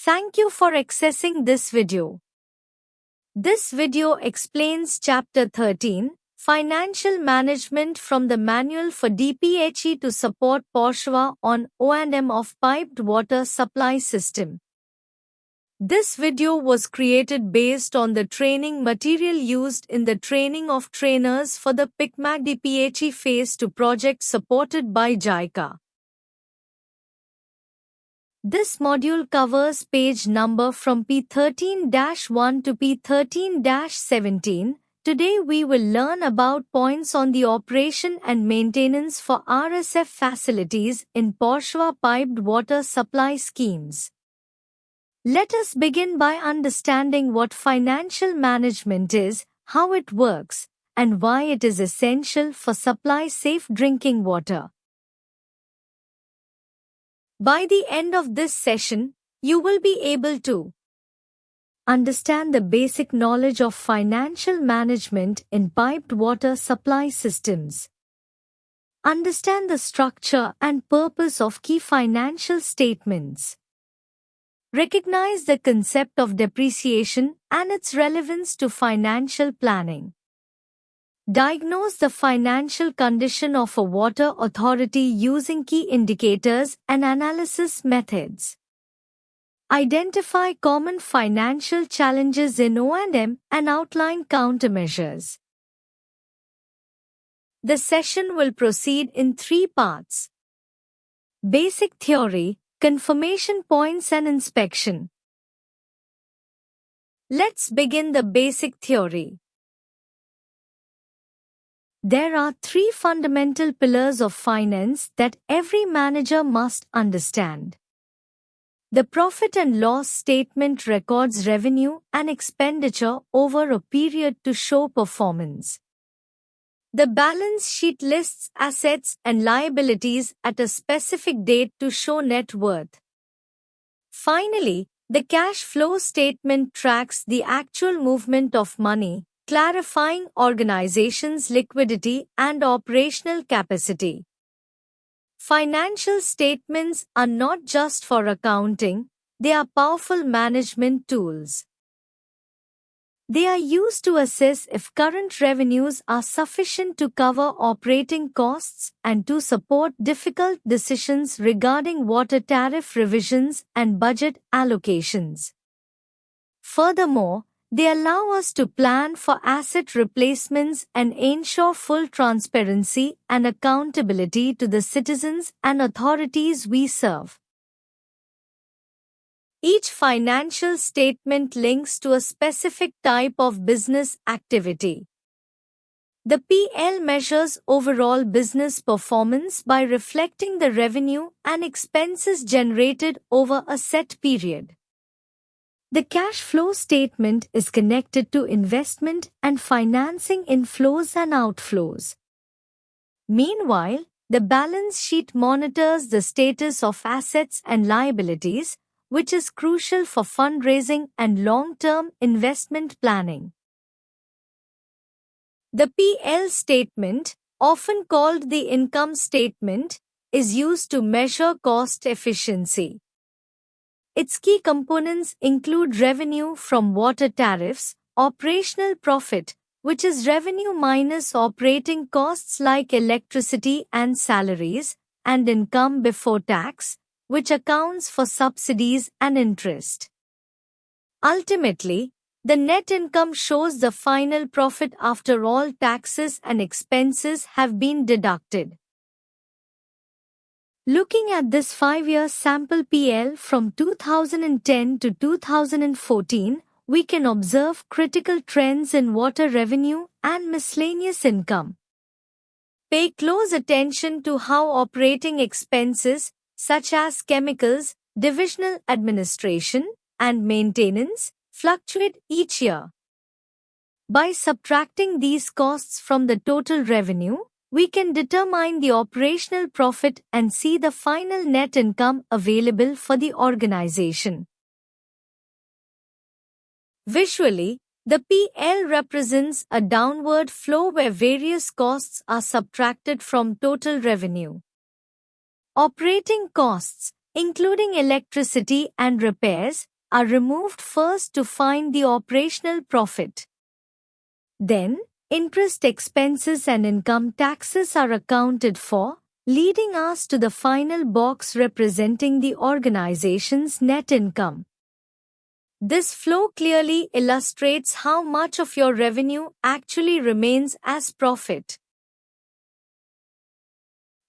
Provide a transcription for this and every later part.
Thank you for accessing this video. This video explains Chapter 13, Financial Management from the Manual for DPHE to support POSHWA on O&M of Piped Water Supply System. This video was created based on the training material used in the training of trainers for the PICMAC DPHE Phase 2 project supported by JICA. This module covers page number from P13-1 to P13-17. Today we will learn about points on the operation and maintenance for RSF facilities in POSHWA piped water supply schemes. Let us begin by understanding what financial management is, how it works, and why it is essential for supply safe drinking water. By the end of this session, you will be able to understand the basic knowledge of financial management in piped water supply systems, understand the structure and purpose of key financial statements, recognize the concept of depreciation and its relevance to financial planning, diagnose the financial condition of a water authority using key indicators and analysis methods. Identify common financial challenges in O&M and outline countermeasures. The session will proceed in 3 parts: basic theory, confirmation points and inspection. Let's begin the basic theory. There are 3 fundamental pillars of finance that every manager must understand. The profit and loss statement records revenue and expenditure over a period to show performance. The balance sheet lists assets and liabilities at a specific date to show net worth. Finally, the cash flow statement tracks the actual movement of money, clarifying organizations' liquidity and operational capacity. Financial statements are not just for accounting, they are powerful management tools. They are used to assess if current revenues are sufficient to cover operating costs and to support difficult decisions regarding water tariff revisions and budget allocations. Furthermore, they allow us to plan for asset replacements and ensure full transparency and accountability to the citizens and authorities we serve. Each financial statement links to a specific type of business activity. The PL measures overall business performance by reflecting the revenue and expenses generated over a set period. The cash flow statement is connected to investment and financing inflows and outflows. Meanwhile, the balance sheet monitors the status of assets and liabilities, which is crucial for fundraising and long-term investment planning. The PL statement, often called the income statement, is used to measure cost efficiency. Its key components include revenue from water tariffs, operational profit, which is revenue minus operating costs like electricity and salaries, and income before tax, which accounts for subsidies and interest. Ultimately, the net income shows the final profit after all taxes and expenses have been deducted. Looking at this 5-year sample PL from 2010 to 2014, we can observe critical trends in water revenue and miscellaneous income. Pay close attention to how operating expenses, such as chemicals, divisional administration, and maintenance, fluctuate each year. By subtracting these costs from the total revenue, we can determine the operational profit and see the final net income available for the organization. Visually, the PL represents a downward flow where various costs are subtracted from total revenue. Operating costs, including electricity and repairs, are removed first to find the operational profit. Then, interest expenses and income taxes are accounted for, leading us to the final box representing the organization's net income. This flow clearly illustrates how much of your revenue actually remains as profit.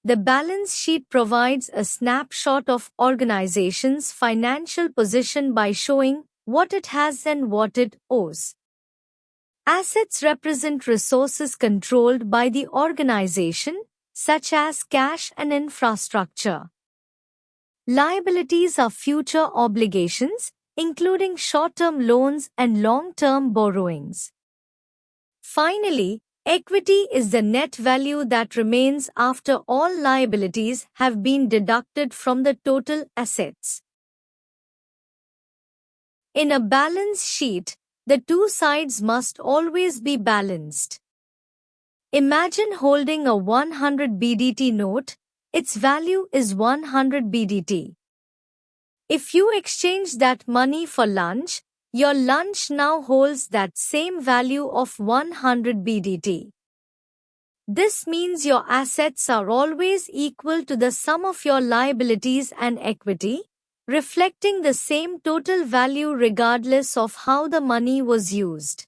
The balance sheet provides a snapshot of organization's financial position by showing what it has and what it owes. Assets represent resources controlled by the organization, such as cash and infrastructure. Liabilities are future obligations, including short-term loans and long-term borrowings. Finally, equity is the net value that remains after all liabilities have been deducted from the total assets. In a balance sheet, the two sides must always be balanced. Imagine holding a 100 BDT note. Its value is 100 BDT. If you exchange that money for lunch, your lunch now holds that same value of 100 BDT. This means your assets are always equal to the sum of your liabilities and equity, reflecting the same total value regardless of how the money was used.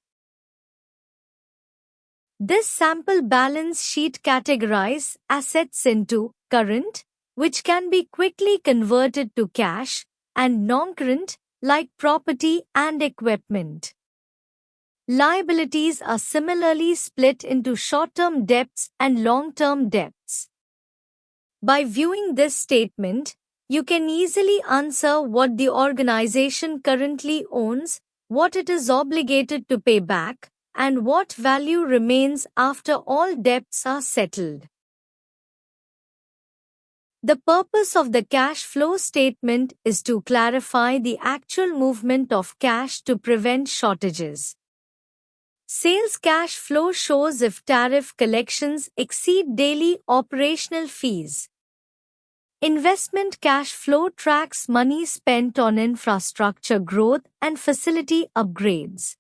This sample balance sheet categorizes assets into current, which can be quickly converted to cash, and non-current, like property and equipment. Liabilities are similarly split into short-term debts and long-term debts. By viewing this statement, you can easily answer what the organization currently owns, what it is obligated to pay back, and what value remains after all debts are settled. The purpose of the cash flow statement is to clarify the actual movement of cash to prevent shortages. Sales cash flow shows if tariff collections exceed daily operational fees. Investment cash flow tracks money spent on infrastructure growth and facility upgrades.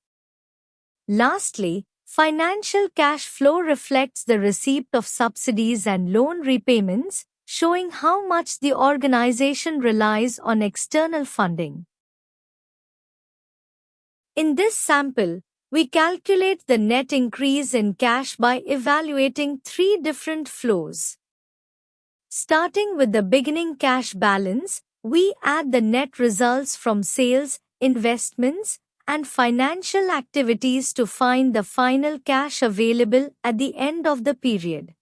Lastly, financial cash flow reflects the receipt of subsidies and loan repayments, showing how much the organization relies on external funding. In this sample, we calculate the net increase in cash by evaluating three different flows. Starting with the beginning cash balance, we add the net results from sales, investments, and financial activities to find the final cash available at the end of the period.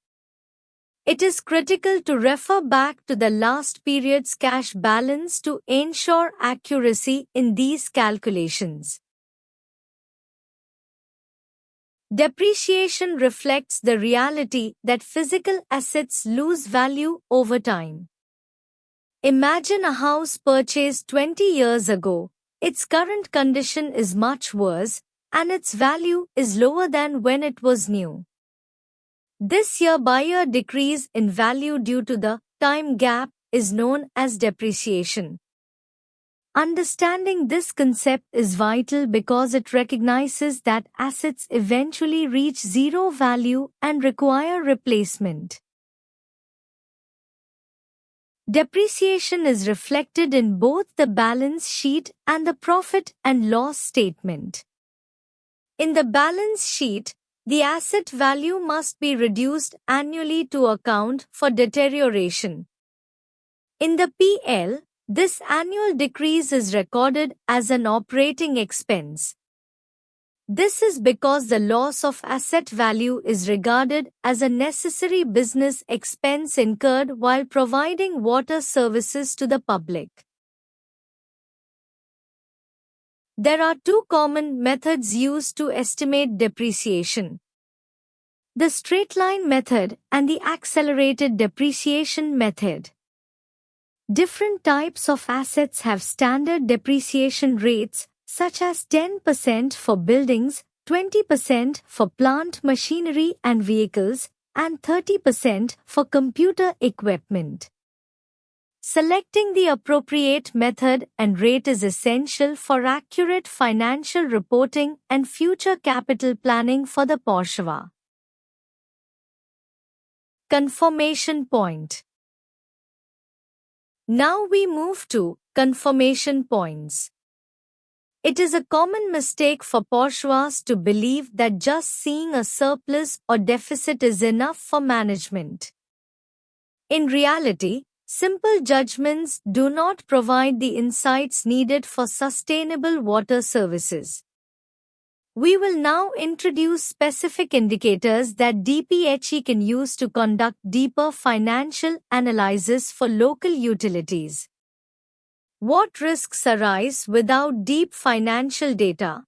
It is critical to refer back to the last period's cash balance to ensure accuracy in these calculations. Depreciation reflects the reality that physical assets lose value over time. Imagine a house purchased 20 years ago. Its current condition is much worse, and its value is lower than when it was new. This year-by-year decrease in value due to the time gap is known as depreciation. Understanding this concept is vital because it recognizes that assets eventually reach zero value and require replacement. Depreciation is reflected in both the balance sheet and the profit and loss statement. In the balance sheet, the asset value must be reduced annually to account for deterioration. In the P&L, this annual decrease is recorded as an operating expense. This is because the loss of asset value is regarded as a necessary business expense incurred while providing water services to the public. There are two common methods used to estimate depreciation: the straight-line method and the accelerated depreciation method. Different types of assets have standard depreciation rates, such as 10% for buildings, 20% for plant machinery and vehicles, and 30% for computer equipment. Selecting the appropriate method and rate is essential for accurate financial reporting and future capital planning for the Parshva. Confirmation point. Now we move to confirmation points. It is a common mistake for Parshvas to believe that just seeing a surplus or deficit is enough for management. In reality, simple judgments do not provide the insights needed for sustainable water services. We will now introduce specific indicators that DPHE can use to conduct deeper financial analysis for local utilities. What risks arise without deep financial data?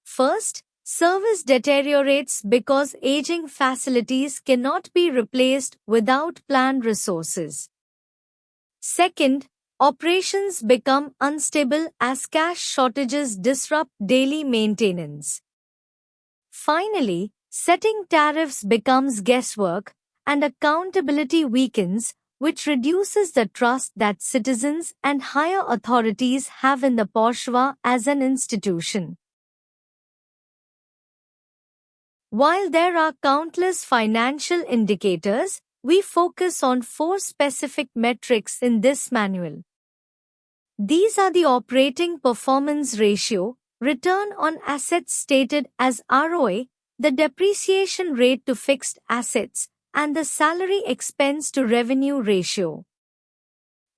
First, service deteriorates because aging facilities cannot be replaced without planned resources. Second, operations become unstable as cash shortages disrupt daily maintenance. Finally, setting tariffs becomes guesswork, and accountability weakens, which reduces the trust that citizens and higher authorities have in the Parshva as an institution. While there are countless financial indicators, we focus on 4 specific metrics in this manual. These are the operating performance ratio, return on assets stated as ROA, the depreciation rate to fixed assets, and the salary expense to revenue ratio.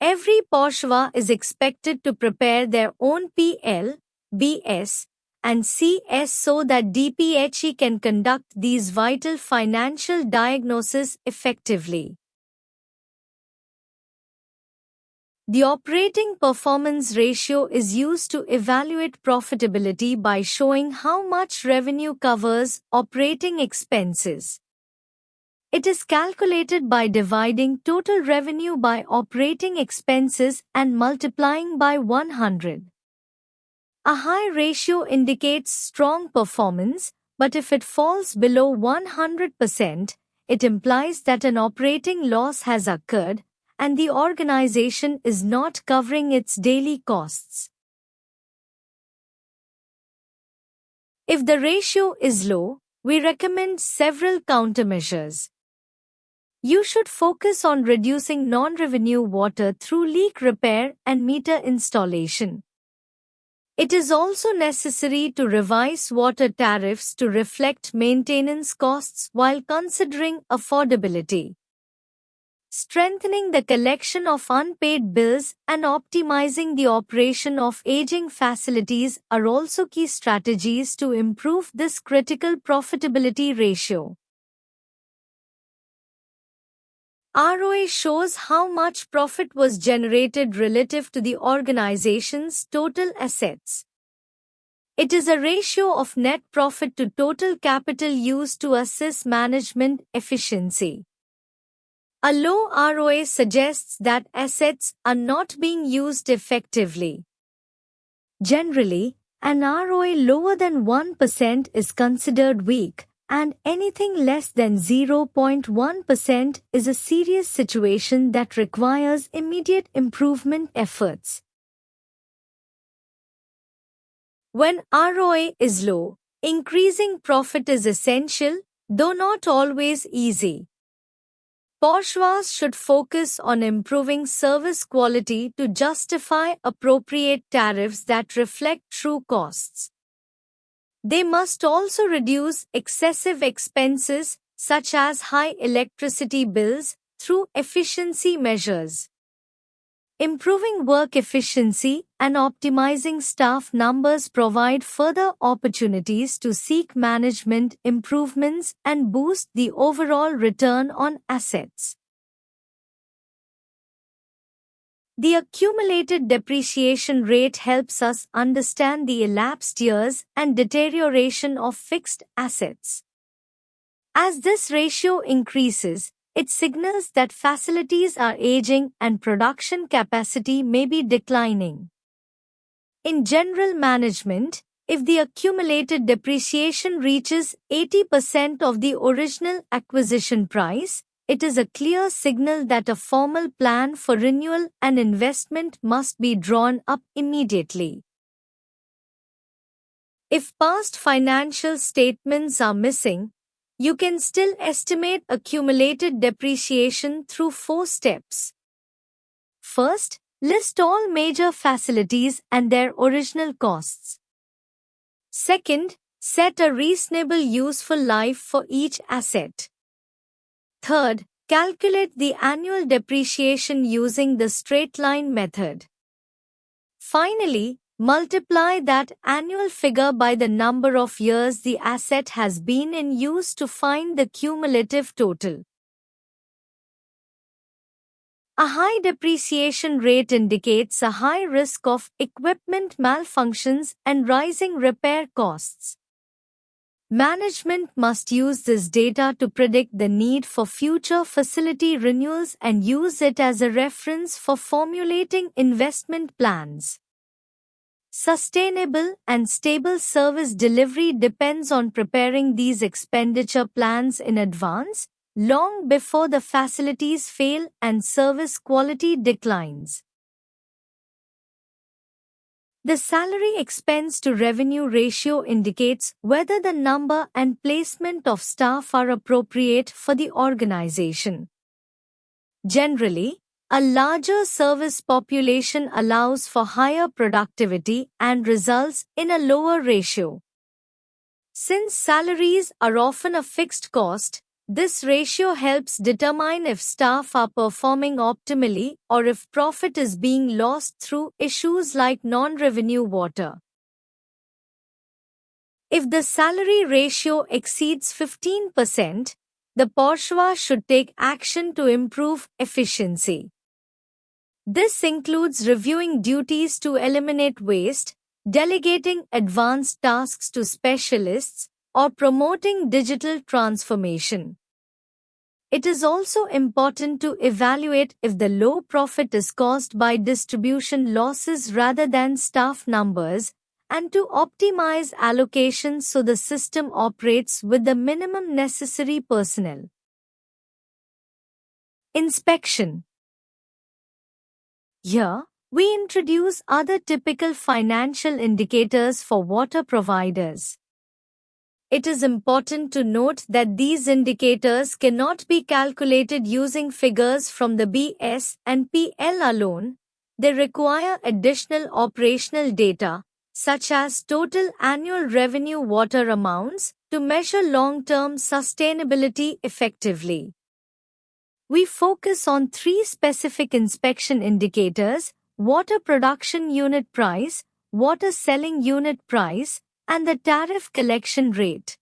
Every Parshva is expected to prepare their own PL, BS, and CS so that DPHE can conduct these vital financial diagnoses effectively. The operating performance ratio is used to evaluate profitability by showing how much revenue covers operating expenses. It is calculated by dividing total revenue by operating expenses and multiplying by 100. A high ratio indicates strong performance, but if it falls below 100%, it implies that an operating loss has occurred, and the organization is not covering its daily costs. If the ratio is low, we recommend several countermeasures. You should focus on reducing non-revenue water through leak repair and meter installation. It is also necessary to revise water tariffs to reflect maintenance costs while considering affordability. Strengthening the collection of unpaid bills and optimizing the operation of aging facilities are also key strategies to improve this critical profitability ratio. ROA shows how much profit was generated relative to the organization's total assets. It is a ratio of net profit to total capital used to assess management efficiency. A low ROA suggests that assets are not being used effectively. Generally, an ROA lower than 1% is considered weak, and anything less than 0.1% is a serious situation that requires immediate improvement efforts. When ROA is low, increasing profit is essential, though not always easy. Parshvas should focus on improving service quality to justify appropriate tariffs that reflect true costs. They must also reduce excessive expenses, such as high electricity bills, through efficiency measures. Improving work efficiency and optimizing staff numbers provide further opportunities to seek management improvements and boost the overall return on assets. The accumulated depreciation rate helps us understand the elapsed years and deterioration of fixed assets. As this ratio increases, it signals that facilities are aging and production capacity may be declining. In general management, if the accumulated depreciation reaches 80% of the original acquisition price, it is a clear signal that a formal plan for renewal and investment must be drawn up immediately. If past financial statements are missing, you can still estimate accumulated depreciation through 4 steps. First, list all major facilities and their original costs. Second, set a reasonable useful life for each asset. Third, calculate the annual depreciation using the straight-line method. Finally, multiply that annual figure by the number of years the asset has been in use to find the cumulative total. A high depreciation rate indicates a high risk of equipment malfunctions and rising repair costs. Management must use this data to predict the need for future facility renewals and use it as a reference for formulating investment plans. Sustainable and stable service delivery depends on preparing these expenditure plans in advance, long before the facilities fail and service quality declines. The salary expense to revenue ratio indicates whether the number and placement of staff are appropriate for the organization. Generally, a larger service population allows for higher productivity and results in a lower ratio. Since salaries are often a fixed cost, this ratio helps determine if staff are performing optimally or if profit is being lost through issues like non-revenue water. If the salary ratio exceeds 15%, the Porshwa should take action to improve efficiency. This includes reviewing duties to eliminate waste, delegating advanced tasks to specialists, or promoting digital transformation. It is also important to evaluate if the low profit is caused by distribution losses rather than staff numbers, and to optimize allocations so the system operates with the minimum necessary personnel. Inspection. Here, we introduce other typical financial indicators for water providers. It is important to note that these indicators cannot be calculated using figures from the BS and PL alone. They require additional operational data, such as total annual revenue water amounts, to measure long-term sustainability effectively. We focus on 3 specific inspection indicators: water production unit price, water selling unit price, and the tariff collection rate.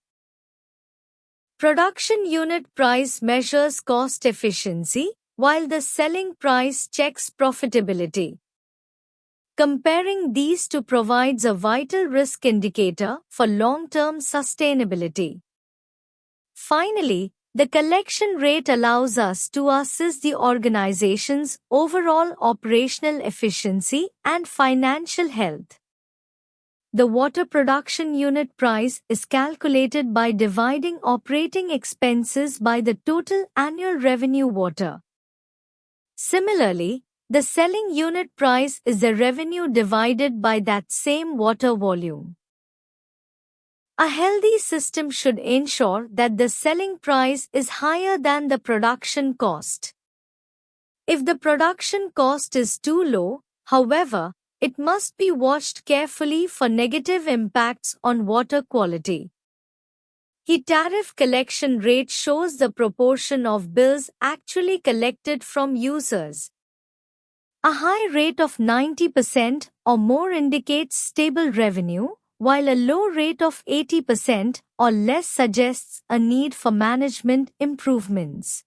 Production unit price measures cost efficiency, while the selling price checks profitability. Comparing these two provides a vital risk indicator for long-term sustainability. Finally, the collection rate allows us to assess the organization's overall operational efficiency and financial health. The water production unit price is calculated by dividing operating expenses by the total annual revenue water. Similarly, the selling unit price is the revenue divided by that same water volume. A healthy system should ensure that the selling price is higher than the production cost. If the production cost is too low, however, it must be watched carefully for negative impacts on water quality. The tariff collection rate shows the proportion of bills actually collected from users. A high rate of 90% or more indicates stable revenue, while a low rate of 80% or less suggests a need for management improvements.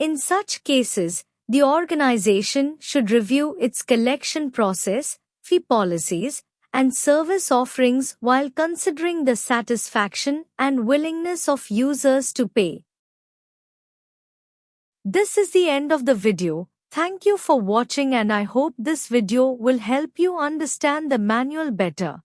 In such cases, the organization should review its collection process, fee policies, and service offerings while considering the satisfaction and willingness of users to pay. This is the end of the video. Thank you for watching, and I hope this video will help you understand the manual better.